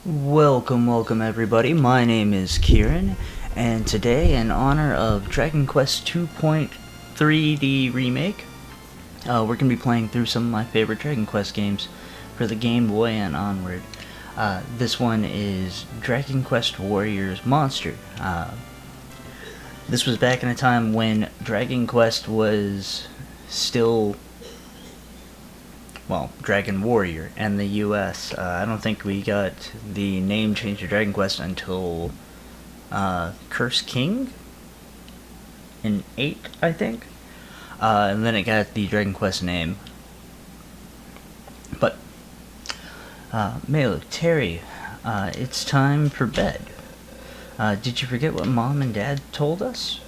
Welcome everybody. My name is Kieran, and today, in honor of Dragon Quest 2.3D Remake, we're going to be playing through some of my favorite Dragon Quest games for the Game Boy and onward. This one is Dragon Quest Warriors Monster. This was back in a time when Dragon Quest was still, well, Dragon Warrior and the US. I don't think we got the name change to Dragon Quest until Curse King in 8, I think. And then it got the Dragon Quest name. But, Melu, Terry, it's time for bed. Did you forget what Mom and Dad told us?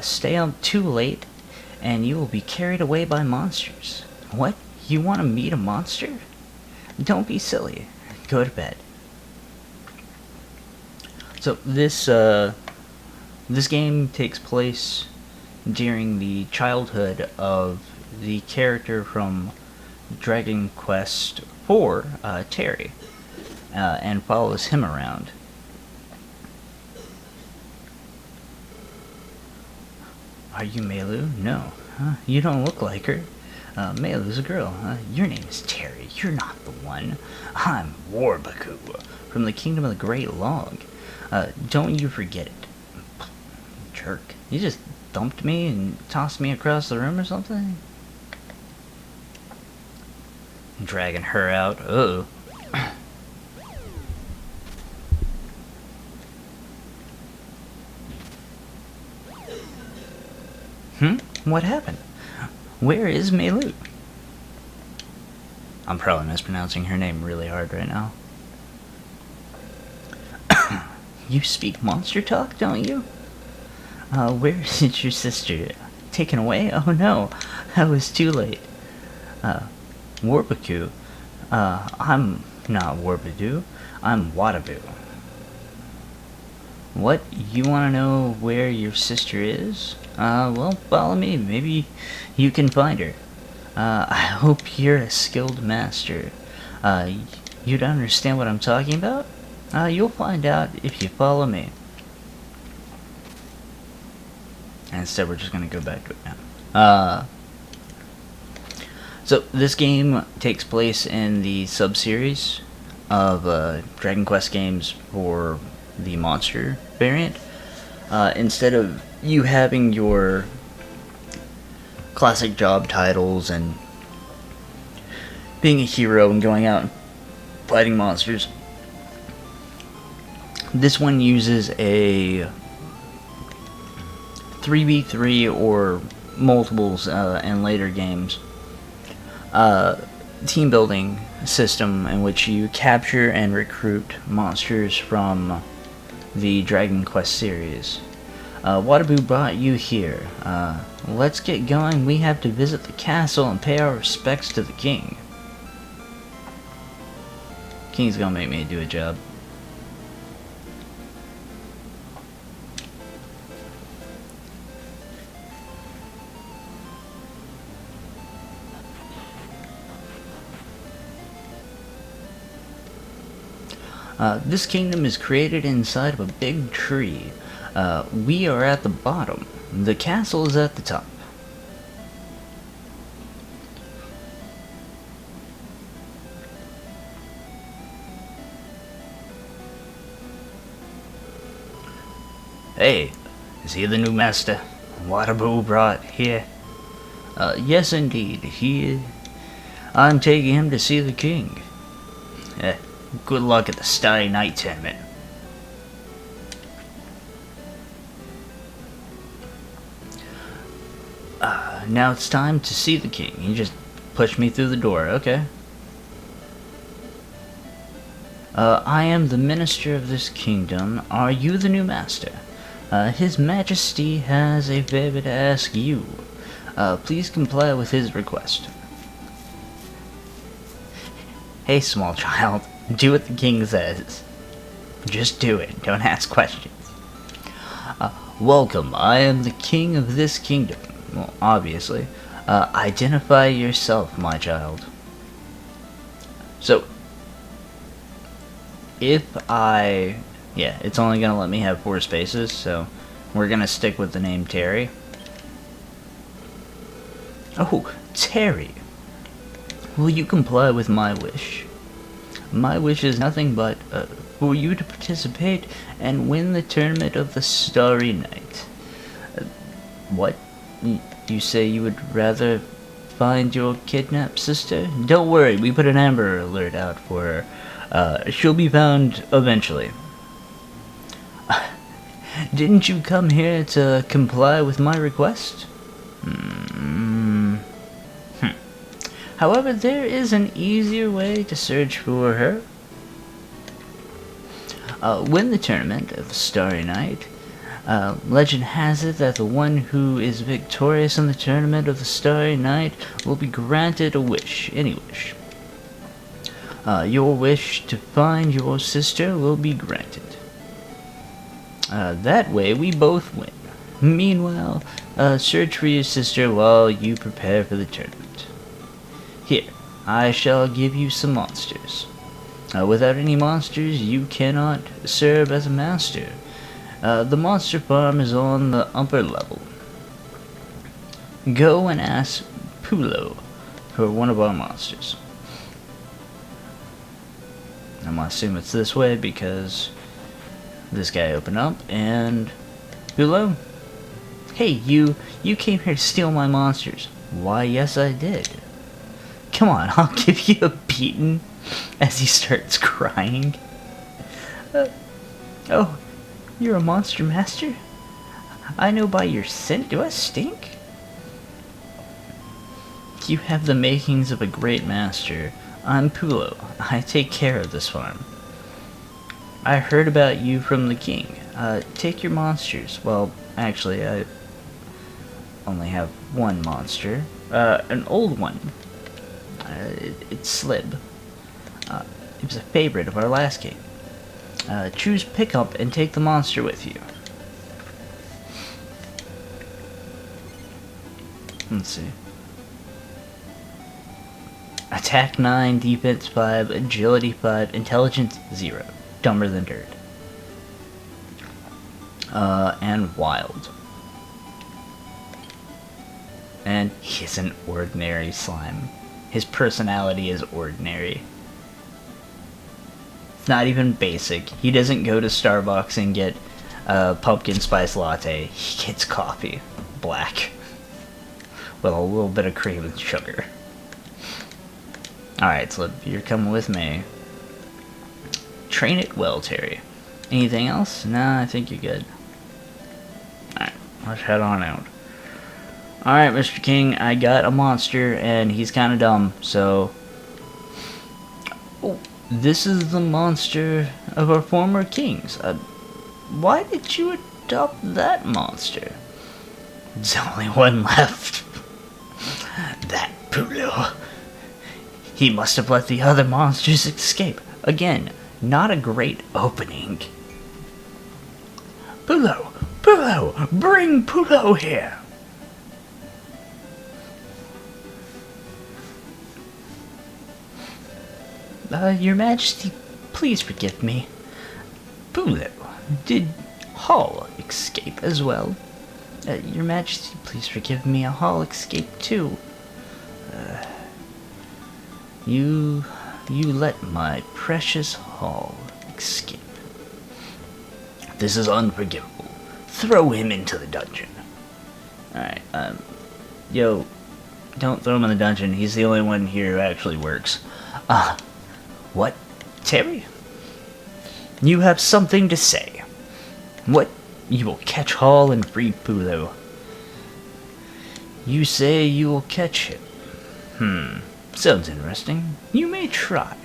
Stay up too late, and you will be carried away by monsters. What? You want to meet a monster? Don't be silly. Go to bed. So this game takes place during the childhood of the character from Dragon Quest IV, Terry, and follows him around. Are you Melu? No. You don't look like her. Melu's a girl. Your name is Terry. You're not the one. I'm Warbaku, from the Kingdom of the Great Log. Don't you forget it. Jerk. You just thumped me and tossed me across the room or something? Dragging her out. Uh-oh. What happened? Where is Melu? I'm probably mispronouncing her name really hard right now. You speak monster talk, don't you? Where is your sister? Taken away? Oh no, I was too late. Warbaku. I'm not Warbadu. I'm Wadabu. What? You want to know where your sister is? Well, follow me. Maybe you can find her. I hope you're a skilled master. You'd understand what I'm talking about? You'll find out if you follow me. And instead, we're just gonna go back to it now. So, this game takes place in the sub-series of Dragon Quest games for the monster variant. Instead of you having your classic job titles and being a hero and going out and fighting monsters, this one uses a 3v3 or multiples in later games team building system in which you capture and recruit monsters from the Dragon Quest series. Wadabu brought you here. Let's get going. We have to visit the castle and pay our respects to the king. King's gonna make me do a job. This kingdom is created inside of a big tree. We are at the bottom. The castle is at the top. Hey, is he the new master Wadabu brought here? Yes indeed, I'm taking him to see the king. Good luck at the Starry Night tournament. Now it's time to see the king. You just pushed me through the door, okay. I am the minister of this kingdom. Are you the new master? His Majesty has a favor to ask you. Please comply with his request. Hey, small child. Do what the king says. Just do it. Don't ask questions. Welcome. I am the king of this kingdom. Well, obviously. Identify yourself, my child. So, Yeah, it's only gonna let me have 4 spaces, so we're gonna stick with the name Terry. Oh, Terry, will you comply with my wish? My wish is nothing but for you to participate and win the tournament of the Starry Night. What? You say you would rather find your kidnapped sister? Don't worry, we put an Amber Alert out for her. She'll be found eventually. Didn't you come here to comply with my request? However, there is an easier way to search for her. Win the tournament of the Starry Night. Legend has it that the one who is victorious in the tournament of the Starry Night will be granted a wish, any wish. Your wish to find your sister will be granted. That way we both win. Meanwhile, search for your sister while you prepare for the tournament. Here, I shall give you some monsters. Without any monsters, you cannot serve as a master. The monster farm is on the upper level. Go and ask Pulo for one of our monsters. I'm gonna assume it's this way because this guy opened up and Pulo? Hey, you came here to steal my monsters. Why, yes I did. Come on, I'll give you a beating as he starts crying. Oh, you're a monster master? I know by your scent. Do I stink? You have the makings of a great master. I'm Pulo. I take care of this farm. I heard about you from the king. Take your monsters. Well, actually, I only have one monster. An old one. It's Slib. It was a favorite of our last king. Choose pickup and take the monster with you. Let's see. Attack 9, defense 5, agility 5, intelligence 0. Dumber than dirt. And wild. And he's an ordinary slime. His personality is ordinary. It's not even basic. He doesn't go to Starbucks and get a pumpkin spice latte. He gets coffee. Black. With a little bit of cream and sugar. Alright, so you're coming with me. Train it well, Terry. Anything else? Nah, I think you're good. Alright, let's head on out. Alright, Mr. King, I got a monster, and he's kind of dumb, so... Oh, this is the monster of our former kings. Why did you adopt that monster? There's only one left. That Pulo. He must have let the other monsters escape. Again, not a great opening. Pulo! Pulo! Bring Pulo here! Your Majesty, please forgive me. Pulo, did Hall escape as well? Your Majesty, please forgive me. Hall escaped too. You let my precious Hall escape. This is unforgivable. Throw him into the dungeon. Alright, yo, don't throw him in the dungeon. He's the only one here who actually works. What? Terry? You have something to say. What? You will catch Hall and free Pulo. You say you will catch him. Sounds interesting. You may try.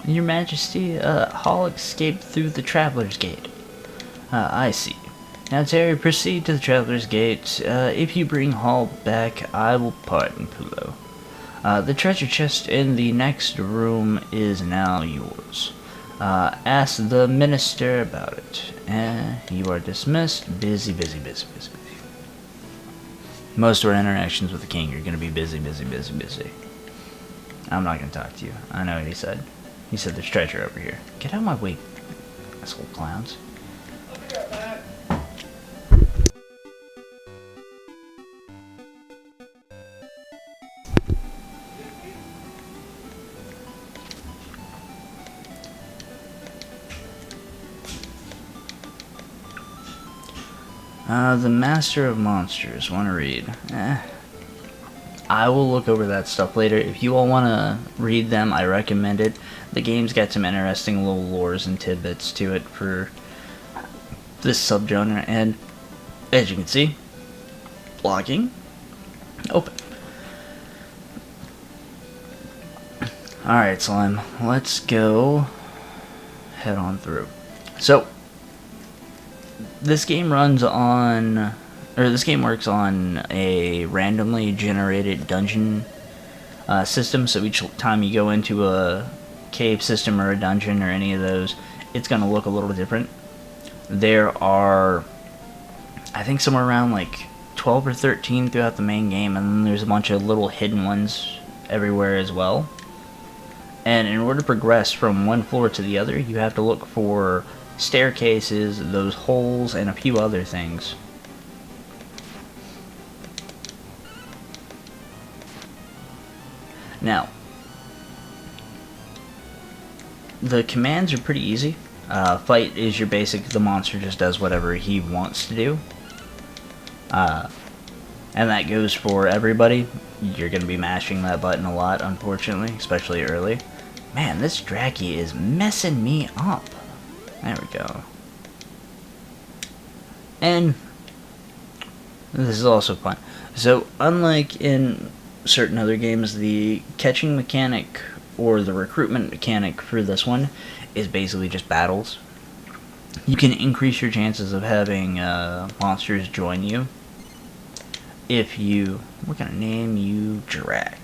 Your Majesty, Hall escaped through the Traveler's Gate. I see. Now, Terry, proceed to the Traveler's Gate. If you bring Hall back, I will pardon Pulo. The treasure chest in the next room is now yours. Ask the minister about it. You are dismissed. Busy, busy, busy, busy, busy. Most of our interactions with the king are going to be busy, busy, busy, busy. I'm not going to talk to you. I know what he said. He said there's treasure over here. Get out of my way, asshole clowns. The Master of Monsters. Want to read? I will look over that stuff later. If you all want to read them, I recommend it. The game's got some interesting little lores and tidbits to it for this subgenre, and as you can see, blocking open. Alright, Slime, let's go head on through. So, this game runs on, or this game works on a randomly generated dungeon system, so each time you go into a cave system or a dungeon or any of those, it's going to look a little different. There are, I think, somewhere around like 12 or 13 throughout the main game, and then there's a bunch of little hidden ones everywhere as well. And in order to progress from one floor to the other, you have to look for staircases, those holes, and a few other things. Now, the commands are pretty easy. Fight is your basic, the monster just does whatever he wants to do. And that goes for everybody. You're going to be mashing that button a lot, unfortunately, especially early. Man, this Draki is messing me up. There we go. And this is also fun. So, unlike in certain other games, the catching mechanic or the recruitment mechanic for this one is basically just battles. You can increase your chances of having monsters join you if you... We're gonna name you Drak.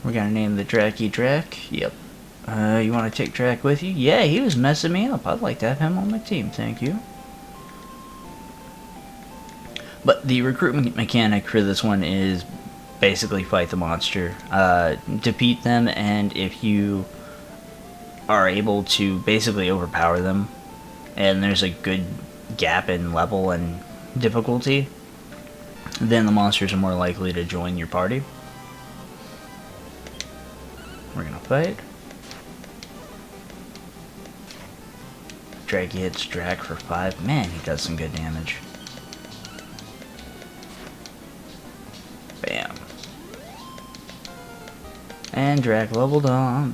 We're gonna name the Draki Drak. Yep. You want to take Drak with you? Yeah, he was messing me up. I'd like to have him on my team, thank you. But the recruitment mechanic for this one is basically fight the monster, defeat them, and if you are able to basically overpower them, and there's a good gap in level and difficulty, then the monsters are more likely to join your party. We're gonna fight. Draki hits Drak for 5. Man, he does some good damage. Bam. And Drak leveled up.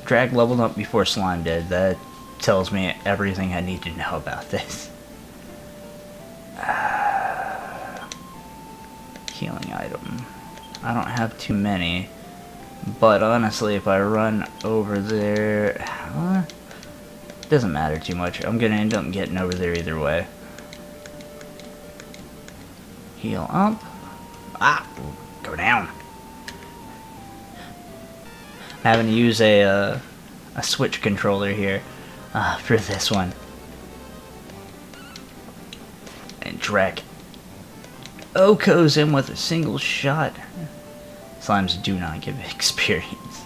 Drak leveled up before Slime did. That tells me everything I need to know about this. Healing item. I don't have too many. But honestly, if I run over there... doesn't matter too much. I'm gonna end up getting over there either way. Heal up. Ah! Go down. Having to use a Switch controller here for this one. And Drak Oko's in with a single shot. Slimes do not give experience.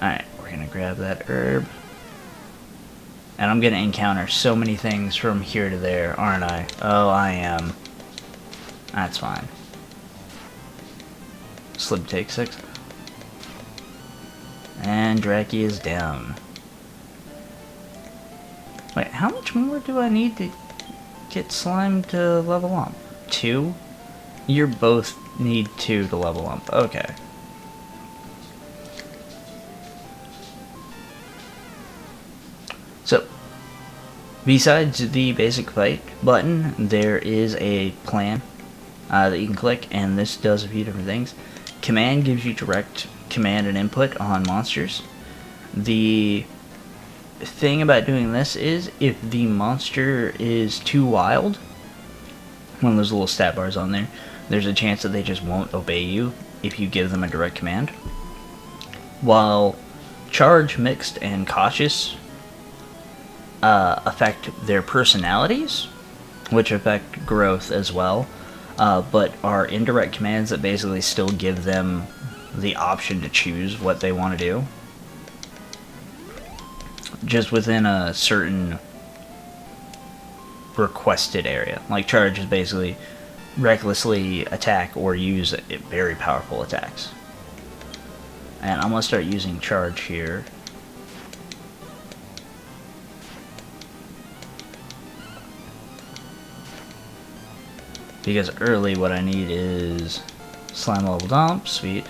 Alright, we're gonna grab that herb. And I'm gonna encounter so many things from here to there, aren't I? Oh, I am. That's fine. Slip take 6. And Draki is down. Wait, how much more do I need to get Slime to level up? 2? You both need 2 to level up. Okay. So, besides the basic fight button, there is a plan that you can click, and this does a few different things. Command gives you direct command and input on monsters. The thing about doing this is if the monster is too wild, one of those little stat bars on there, there's a chance that they just won't obey you if you give them a direct command. While charge, mixed, and cautious affect their personalities, which affect growth as well, but are indirect commands that basically still give them the option to choose what they want to do, just within a certain requested area. Like charge is basically recklessly attack or use very powerful attacks. And I'm going to start using charge here. Because early what I need is slime level dump, sweet.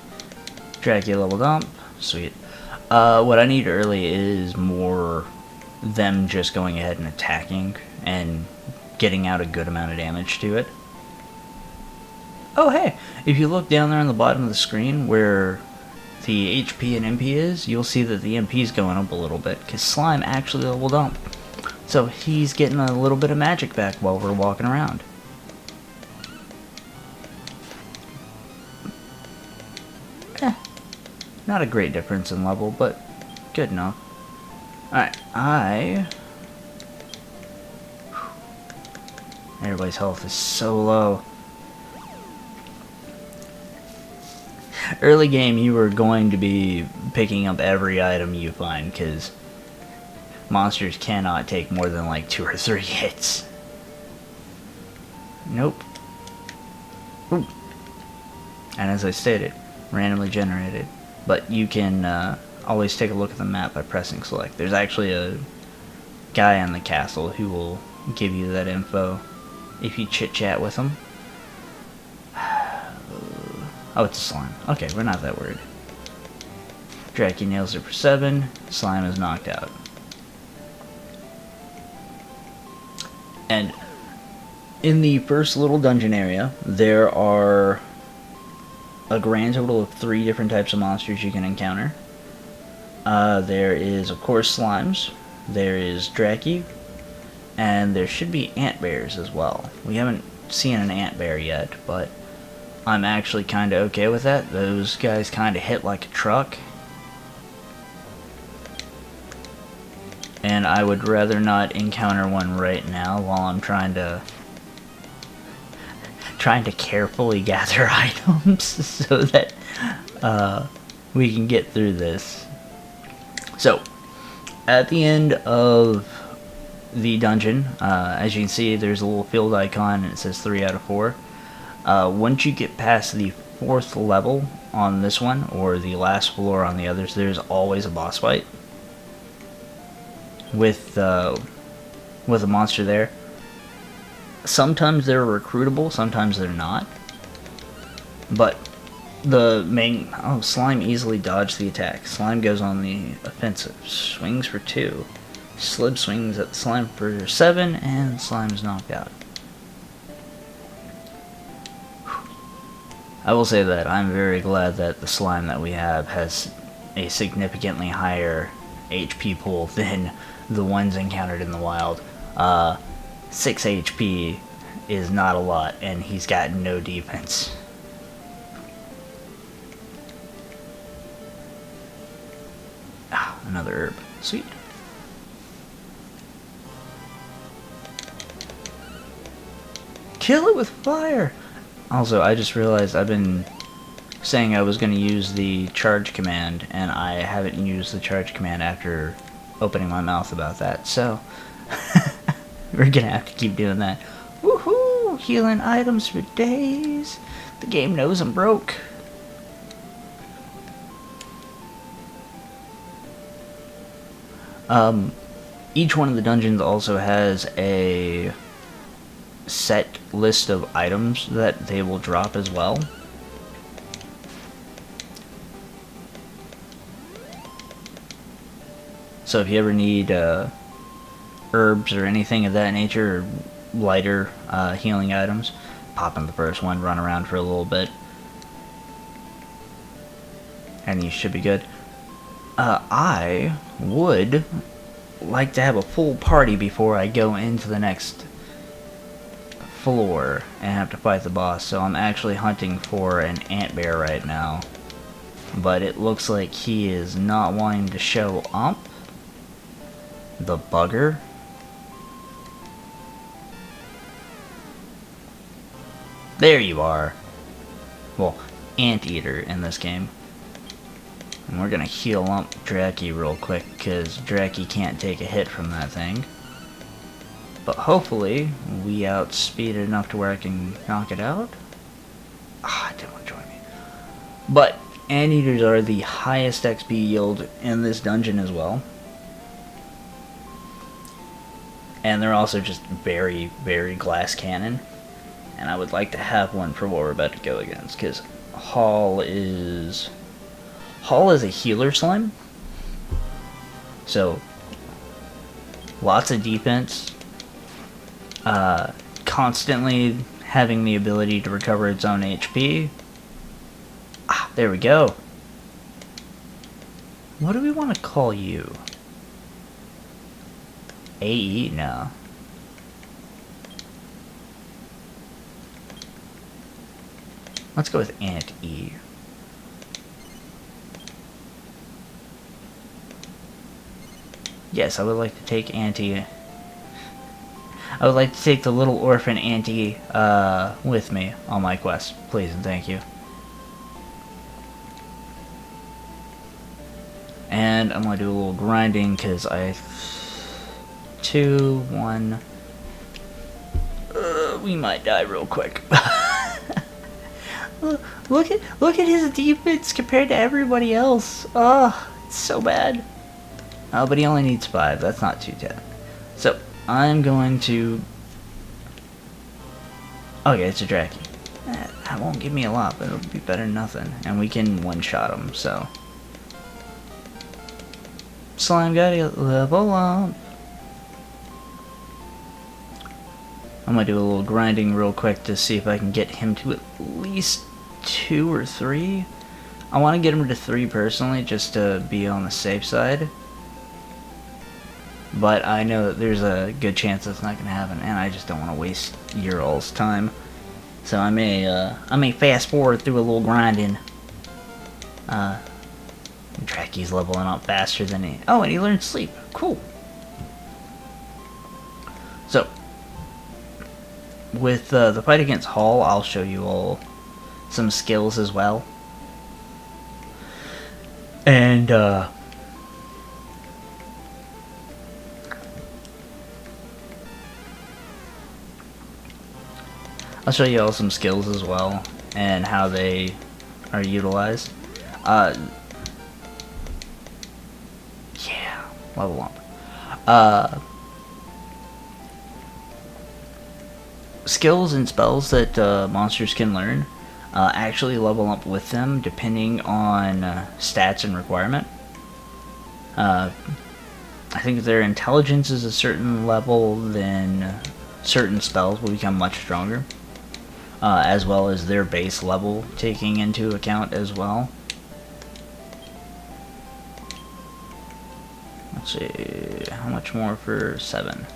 Dracula level dump, sweet. What I need early is more them just going ahead and attacking and getting out a good amount of damage to it. Oh hey, if you look down there on the bottom of the screen where the HP and MP is, you'll see that the MP is going up a little bit because slime actually leveled up. So he's getting a little bit of magic back while we're walking around. Not a great difference in level, but good enough. Alright, everybody's health is so low. Early game, you are going to be picking up every item you find, because monsters cannot take more than like 2 or 3 hits. Nope. Ooh. And as I stated, randomly generated. But you can always take a look at the map by pressing select. There's actually a guy on the castle who will give you that info if you chit-chat with him. Oh, it's a slime. Okay, we're not that worried. Dracky nails it for 7. Slime is knocked out. And in the first little dungeon area, there are a grand total of 3 different types of monsters you can encounter. There is, of course, slimes. There is Dracky. And there should be ant bears as well. We haven't seen an ant bear yet, but I'm actually kind of okay with that. Those guys kind of hit like a truck. And I would rather not encounter one right now while I'm trying to carefully gather items so that we can get through this. So, at the end of the dungeon, as you can see, there's a little field icon and it says 3 out of 4. Once you get past the 4th level on this one, or the last floor on the others, there's always a boss fight with a monster there. Sometimes they're recruitable, sometimes they're not. But the main... Oh, slime easily dodged the attack. Slime goes on the offensive. Swings for 2. Slib swings at the slime for 7, and slime's knocked out. I will say that I'm very glad that the slime that we have has a significantly higher HP pool than the ones encountered in the wild. 6 HP is not a lot, and he's got no defense. Ah, another herb. Sweet. Kill it with fire! Also, I just realized I've been saying I was going to use the charge command, and I haven't used the charge command after opening my mouth about that, so we're going to have to keep doing that. Woohoo! Healing items for days. The game knows I'm broke. Each one of the dungeons also has a set list of items that they will drop as well. So if you ever need herbs or anything of that nature, or lighter healing items, pop in the first one, run around for a little bit, and you should be good. I would like to have a full party before I go into the next floor and have to fight the boss, so I'm actually hunting for an ant bear right now, but it looks like he is not wanting to show up. The bugger. There you are. Well, Anteater in this game. And we're gonna heal up Draki real quick, because Draki can't take a hit from that thing. But hopefully, we outspeed it enough to where I can knock it out. Ah, it didn't want to join me. But, Anteaters are the highest XP yield in this dungeon as well. And they're also just very, very glass cannon. And I would like to have one for what we're about to go against, because Hall is a healer slime. So, lots of defense. Constantly having the ability to recover its own HP. Ah, there we go. What do we want to call you? AE? No. Let's go with Ant E. Yes, I would like to take Auntie. I would like to take the little orphan Auntie with me on my quest. Please and thank you. And I'm going to do a little grinding because I... 2, 1... we might die real quick. Look at his defense compared to everybody else. Oh, it's so bad. Oh, but he only needs 5. That's not too bad. So, I'm going to... Okay, it's a Draki. That won't give me a lot, but it'll be better than nothing. And we can one-shot him, so... Slime gotta level up. I'm gonna do a little grinding real quick to see if I can get him to at least 2 or 3. I want to get him to 3 personally, just to be on the safe side. But I know that there's a good chance that's not gonna happen, and I just don't want to waste your all's time. So I may fast forward through a little grinding. Draki's leveling up faster than he... Oh, and he learned sleep. Cool. So, with the fight against Hall, I'll show you all some skills as well. And, I'll show you all some skills as well, and how they are utilized. Yeah, level up. Skills and spells that monsters can learn actually level up with them depending on stats and requirement. I think if their intelligence is a certain level, then certain spells will become much stronger, as well as their base level taking into account as well. Let's see, how much more for 7?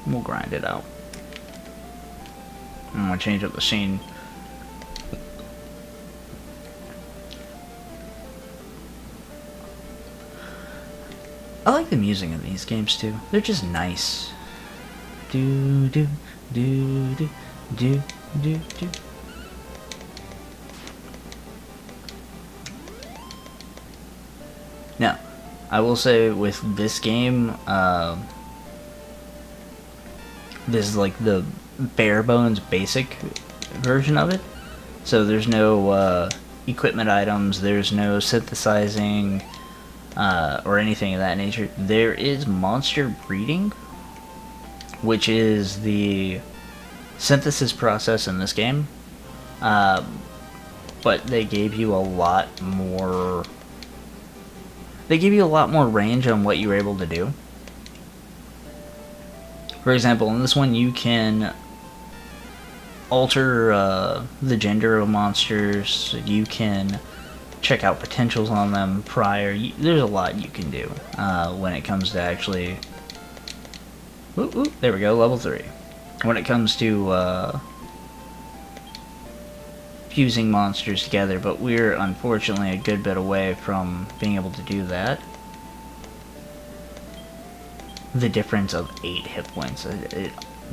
We'll grind it out. I'm gonna change up the scene. I like the music in these games too. They're just nice. Do do do do do do do. Now, I will say with this game, this is like the bare bones basic version of it. So there's no equipment items, there's no synthesizing or anything of that nature. There is monster breeding, which is the synthesis process in this game. But they gave you a lot more... They give you a lot more range on what you're able to do. For example, in this one you can alter the gender of monsters, you can check out potentials on them prior. There's a lot you can do when it comes to actually... Ooh, there we go, level 3. When it comes to fusing monsters together, but we're unfortunately a good bit away from being able to do that. The difference of 8 hit points.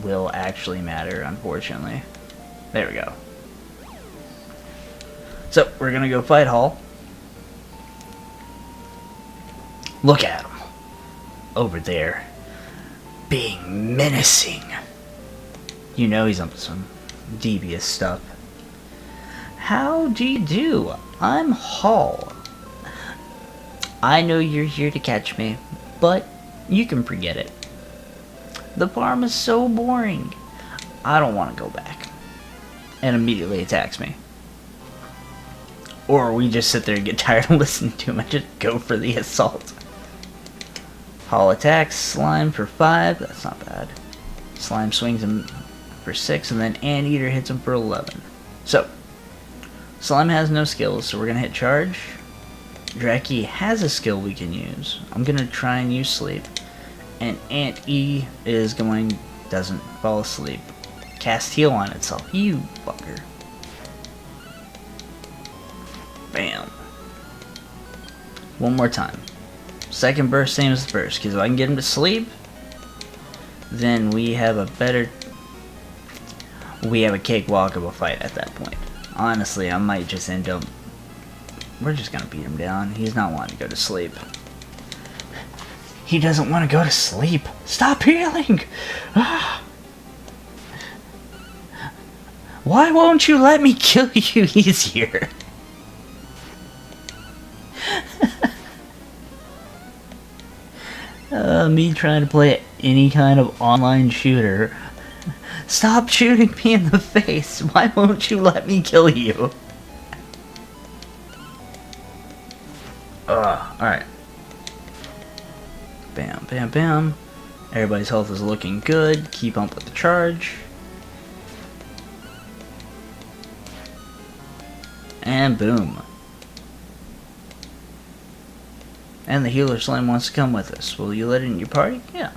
will actually matter, unfortunately. There we go. So, we're gonna go fight Hall. Look at him. Over there. Being menacing. You know he's up to some devious stuff. How do you do? I'm Hall. I know you're here to catch me, but you can forget it. The farm is so boring. I don't want to go back. And immediately attacks me. Or we just sit there and get tired of listening to him and just go for the assault. Hall attacks Slime for 5. That's not bad. Slime swings him for 6, and then Anteater hits him for 11. So, Slime has no skills, so we're going to hit Charge. Draki has a skill we can use. I'm going to try and use Sleep. And Ant E is going... doesn't fall asleep. Cast Heal on itself. You fucker. Bam. One more time. Second burst, same as the first, because if I can get him to sleep, then we have a better... we have a cakewalk of a fight at that point. Honestly, I might just end up... we're just gonna beat him down. He's not wanting to go to sleep. He doesn't want to go to sleep. Stop healing! Why won't you let me kill you easier? Me trying to play any kind of online shooter. Stop shooting me in the face. Why won't you let me kill you? Alright. Bam, bam, bam. Everybody's health is looking good. Keep up with the charge. And boom. And the healer slime wants to come with us. Will you let it in your party? Yeah.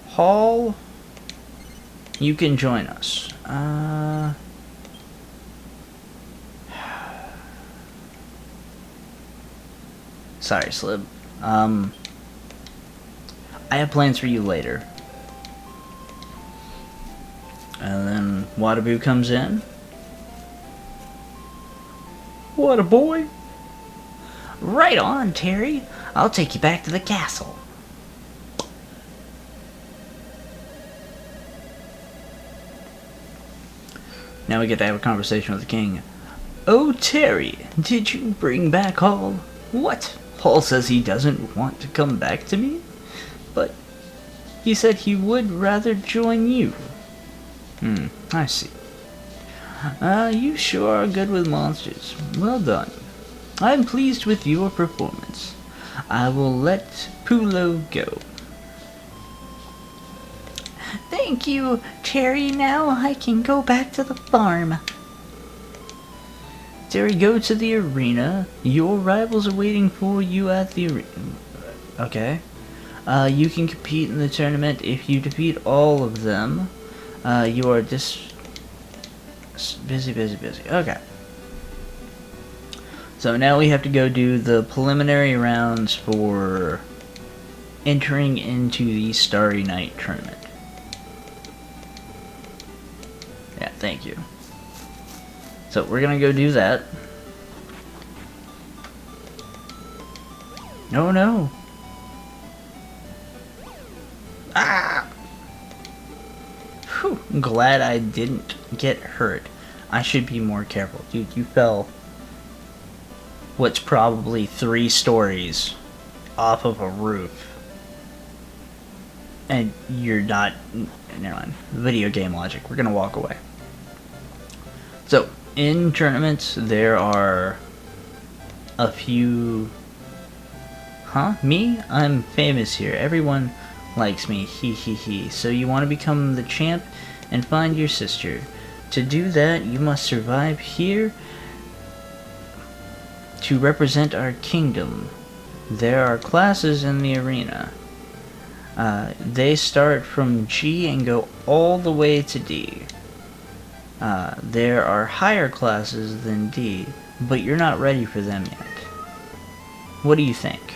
Hall, you can join us. Sorry, Slib. I have plans for you later. And then Wataboo comes in. What a boy! Right on, Terry. I'll take you back to the castle. Now we get to have a conversation with the king. Oh, Terry, did you bring back Hall? What? Hall says he doesn't want to come back to me? But he said he would rather join you. I see. You sure are good with monsters. Well done. I'm pleased with your performance. I will let Pulo go. Thank you, Terry. Now I can go back to the farm. Terry, go to the arena. Your rivals are waiting for you at the arena. Okay. You can compete in the tournament if you defeat all of them. You are busy. Okay. So now we have to go do the preliminary rounds for entering into the Starry Night tournament. Yeah, thank you. So we're gonna go do that. No. Ah! Whew, I'm glad I didn't get hurt. I should be more careful. Dude, you fell what's probably 3 stories off of a roof. And you're not... never mind. Video game logic. We're gonna walk away. So, in tournaments, there are a few... Huh? Me? I'm famous here. Everyone likes me. He. So you want to become the champ and find your sister. To do that, you must survive here to represent our kingdom. There are classes in the arena. They start from G and go all the way to D. There are higher classes than D, but you're not ready for them yet. What do you think?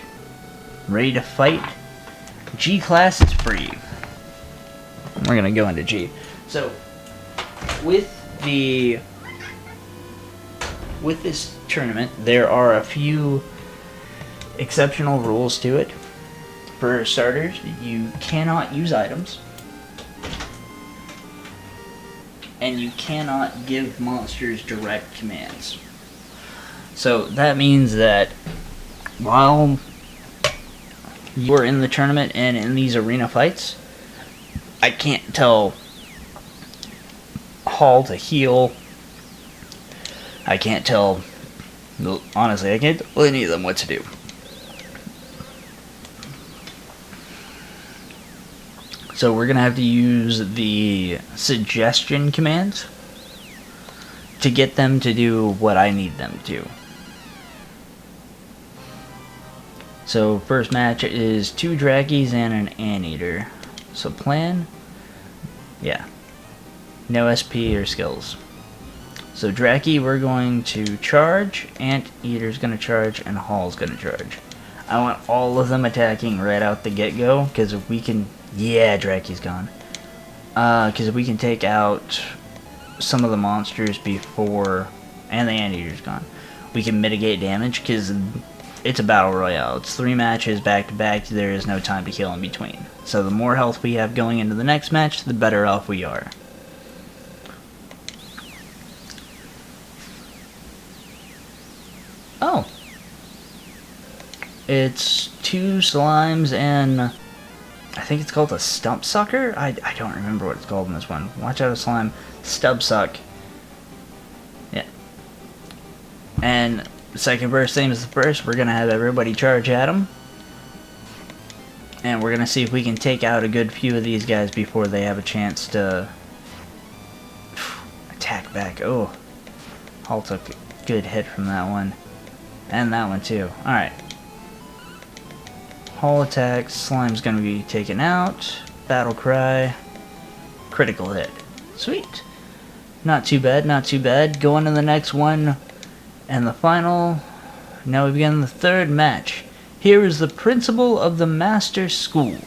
Ready to fight? G class is free. we're gonna go into G. So, with this tournament, there are a few exceptional rules to it. For starters, you cannot use items, and you cannot give monsters direct commands. So that means that while you're in the tournament and in these arena fights, I can't tell Hall to heal. I can't tell, honestly, I can't tell any of them what to do. So we're going to have to use the suggestion commands to get them to do what I need them to. So first match is 2 Draggies and an Anteater. So plan, yeah, no SP or skills. So Draggy, we're going to charge, Anteater's going to charge, and Hall's going to charge. I want all of them attacking right out the get-go, because if we can... Yeah, Draggy's gone. Because if we can take out some of the monsters before... And the Anteater's gone. We can mitigate damage, because it's a battle royale. It's 3 matches back-to-back. There is no time to heal in between. So the more health we have going into the next match, the better off we are. Oh. It's 2 slimes and I think it's called a stump sucker? I don't remember what it's called in this one. Watch out, a slime. Stub suck. Yeah. And the second burst, same as the first. We're going to have everybody charge at them. And we're going to see if we can take out a good few of these guys before they have a chance to attack back. Oh. Hall took a good hit from that one. And that one too. Alright. Hall attacks. Slime's gonna be taken out. Battle cry. Critical hit. Sweet. Not too bad, not too bad. Go on to the next one. And the final. Now we begin the third match. Here is the principal of the Master School.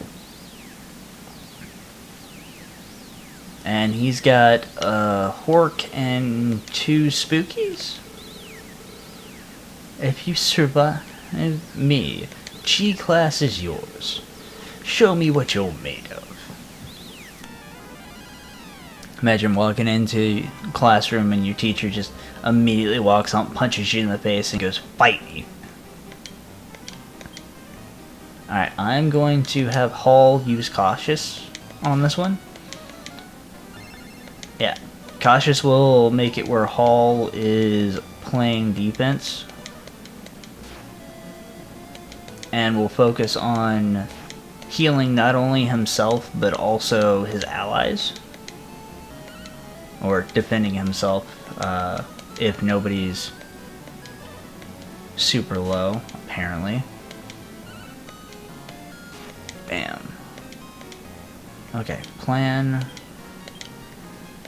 And he's got a Hork and 2 Spookies. If you survive me, G-Class is yours. Show me what you're made of. Imagine walking into a classroom and your teacher just immediately walks up, punches you in the face, and goes, "Fight me." Alright, I'm going to have Hall use Cautious on this one. Yeah, Cautious will make it where Hall is playing defense. And will focus on healing not only himself, but also his allies. Or defending himself if nobody's super low, apparently. Bam. Okay, plan.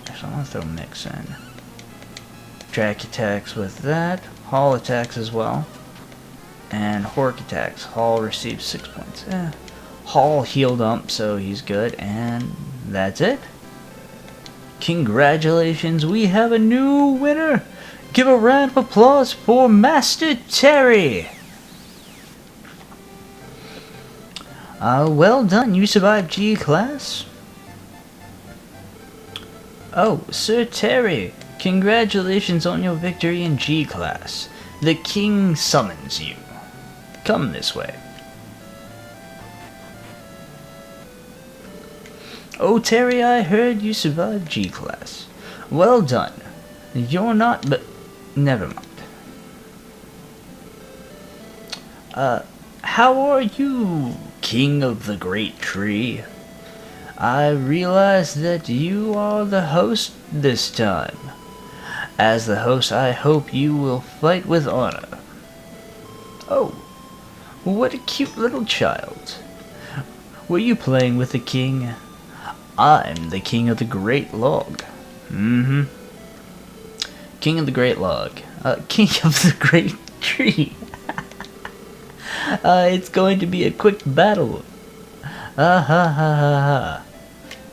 Actually, I want to throw Mix in. Drac attacks with that. Hall attacks as well. And Hork attacks. Hall receives 6 points. Hall healed up, so he's good. And that's it. Congratulations, we have a new winner. Give a round of applause for Master Terry. Well done. You survived G-Class. Oh, Sir Terry, congratulations on your victory in G-Class. The king summons you. Come this way. Oh, Terry, I heard you survived G-Class. Well done. You're not, but never mind. How are you, King of the Great Tree? I realize that you are the host this time. As the host, I hope you will fight with honor. Oh, what a cute little child. Were you playing with the king? I'm the king of the Great Log. King of the Great Log. King of the Great Tree. It's going to be a quick battle. Ha ha ha ha.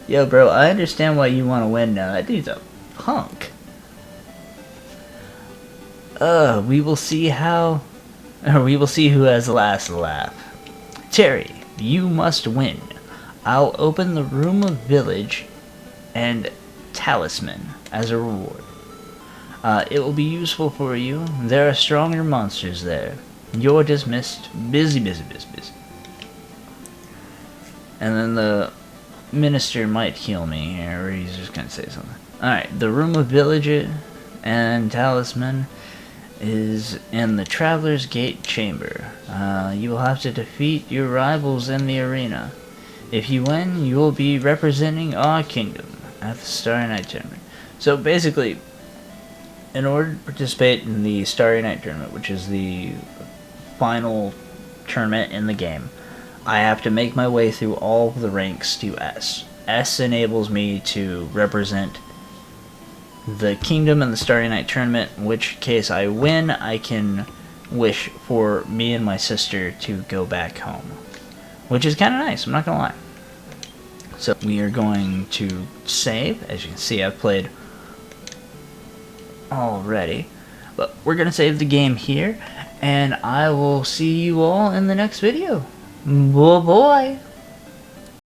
Yo, bro, I understand why you want to win now. That dude's a punk. We will see we will see who has the last laugh. Terry, you must win. I'll open the Room of Village and Talisman as a reward. It will be useful for you. There are stronger monsters there. You're dismissed. Busy, busy, busy, busy. And then the minister might heal me here, or he's just gonna say something. Alright, the Room of Village and Talisman is in the Traveler's Gate Chamber. You will have to defeat your rivals in the arena. If you win, you will be representing our kingdom at the Starry Night Tournament. So basically, in order to participate in the Starry Night Tournament, which is the final tournament in the game, I have to make my way through all of the ranks to S. S enables me to represent the kingdom in the Starry Night Tournament, in which case I win, I can wish for me and my sister to go back home. Which is kind of nice, I'm not going to lie. So we are going to save. As you can see, I've played already. But we're going to save the game here, and I will see you all in the next video. Bye-bye.